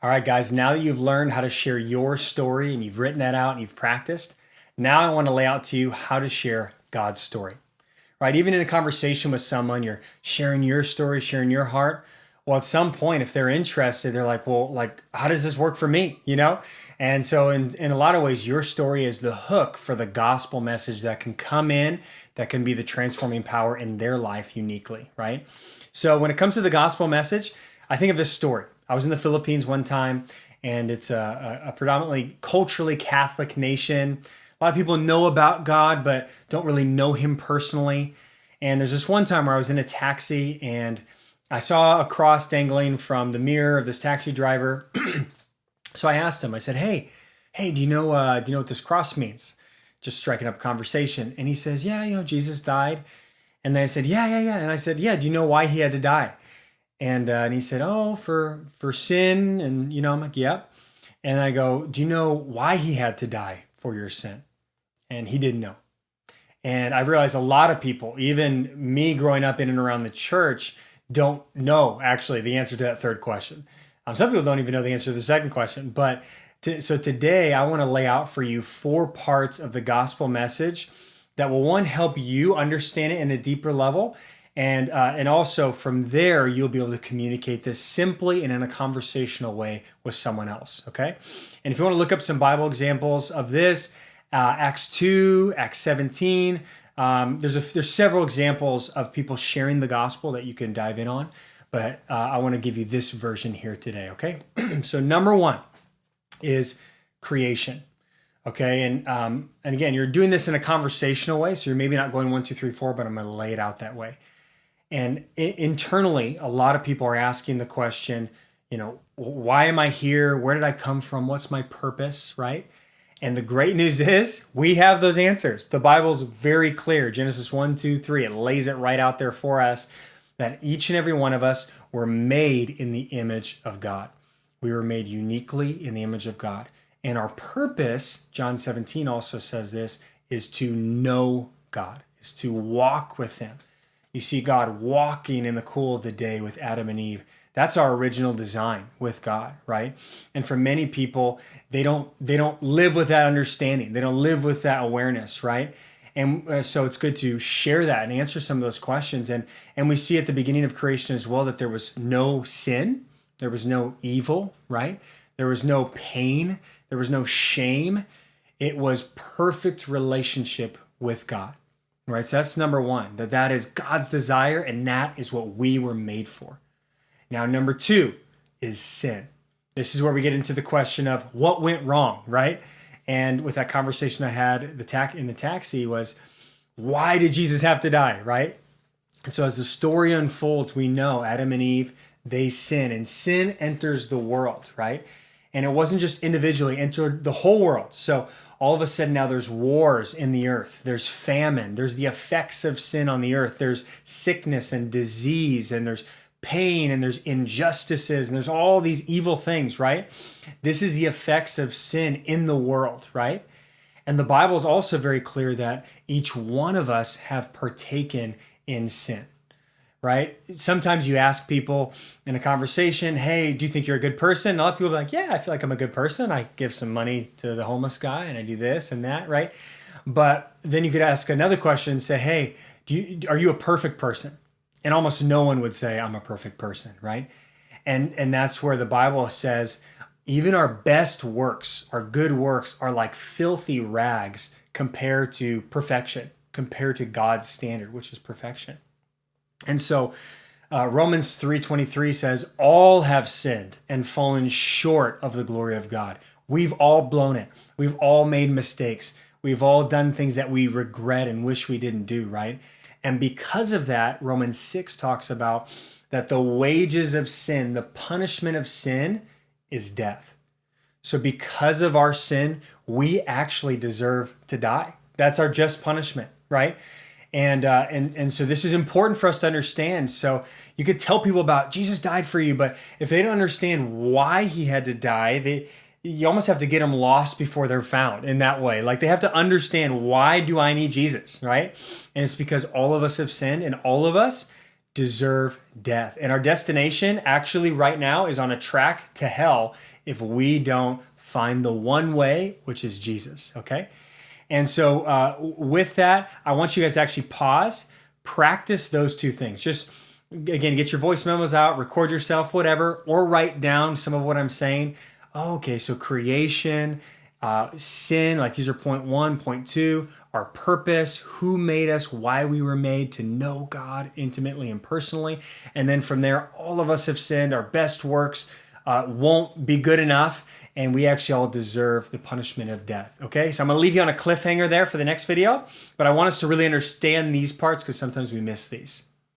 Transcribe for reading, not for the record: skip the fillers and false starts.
All right, guys, now that you've learned how to share your story and you've written that out and you've practiced, now I want to lay out to you how to share God's story. Right? Even in a conversation with someone, you're sharing your story, sharing your heart. Well, at some point, if they're interested, they're like, well, like, how does this work for me? And so in a lot of ways, your story is the hook for the gospel message that can come in, that can be the transforming power in their life uniquely, right? So when it comes to the gospel message, I think of this story. I was in the Philippines one time, and it's a predominantly culturally Catholic nation. A lot of people know about God, but don't really know him personally. And there's this one time where I was in a taxi and I saw a cross dangling from the mirror of this taxi driver. So I asked him, I said, hey, do you know what this cross means? Just striking up a conversation. And he says, yeah, Jesus died. And then I said, yeah. And I said, yeah, do you know why he had to die? And he said, oh, for sin. And, I'm like, yep. And I go, do you know why he had to die for your sin? And he didn't know. And I realized a lot of people, even me growing up in and around the church, don't know actually the answer to that third question. Some people don't even know the answer to the second question. So today I want to lay out for you 4 parts of the gospel message that will, one, help you understand it in a deeper level. And also from there, you'll be able to communicate this simply and in a conversational way with someone else, okay? And if you want to look up some Bible examples of this, Acts 2, Acts 17. There's several examples of people sharing the gospel that you can dive in on, but I want to give you this version here today, okay? So number 1 is creation, okay? And again, you're doing this in a conversational way, so you're maybe not going 1, 2, 3, 4, but I'm going to lay it out that way. And internally, a lot of people are asking the question, why am I here? Where did I come from? What's my purpose, right? And the great news is we have those answers. The Bible's very clear. Genesis 1, 2, 3, it lays it right out there for us that each and every one of us were made in the image of God. We were made uniquely in the image of God. And our purpose, John 17 also says this, is to know God, is to walk with him. You see God walking in the cool of the day with Adam and Eve. That's our original design with God, right? And for many people, they don't live with that understanding. They don't live with that awareness, right? And so it's good to share that and answer some of those questions. And we see at the beginning of creation as well that there was no sin, there was no evil, right? There was no pain, there was no shame. It was perfect relationship with God, right? So that's number 1, that is God's desire, and that is what we were made for. Now, number 2 is sin. This is where we get into the question of what went wrong, right? And with that conversation I had in the taxi was, why did Jesus have to die, right? And so as the story unfolds, we know Adam and Eve, they sin, and sin enters the world, right? And it wasn't just individually, it entered the whole world. So all of a sudden now there's wars in the earth, there's famine, there's the effects of sin on the earth, there's sickness and disease, and there's pain, and there's injustices, and there's all these evil things, right? This is the effects of sin in the world, right? And the Bible is also very clear that each one of us have partaken in sin, right? Sometimes you ask people in a conversation, hey, do you think you're a good person? And a lot of people are like, yeah, I feel like I'm a good person. I give some money to the homeless guy, and I do this and that, right? But then you could ask another question and say, hey, are you a perfect person? And almost no one would say, I'm a perfect person, right? And that's where the Bible says, even our best works, our good works, are like filthy rags compared to perfection, compared to God's standard, which is perfection. And so Romans 3:23 says, all have sinned and fallen short of the glory of God. We've all blown it. We've all made mistakes. We've all done things that we regret and wish we didn't do, right? And because of that, Romans 6 talks about that the wages of sin, the punishment of sin, is death. So because of our sin, we actually deserve to die. That's our just punishment, right? And so this is important for us to understand. So you could tell people about Jesus died for you, but if they don't understand why he had to die, you almost have to get them lost before they're found in that way. Like they have to understand, why do I need Jesus, right? And it's because all of us have sinned, and all of us deserve death. And our destination actually right now is on a track to hell if we don't find the one way, which is Jesus, okay? And so with that, I want you guys to actually pause, practice those two things. Just, again, get your voice memos out, record yourself, whatever, or write down some of what I'm saying. Oh, okay, so creation, sin, like these are point one, point two, our purpose, who made us, why we were made to know God intimately and personally. And then from there, all of us have sinned. Our best works won't be good enough, and we actually all deserve the punishment of death. Okay, so I'm gonna leave you on a cliffhanger there for the next video, but I want us to really understand these parts because sometimes we miss these.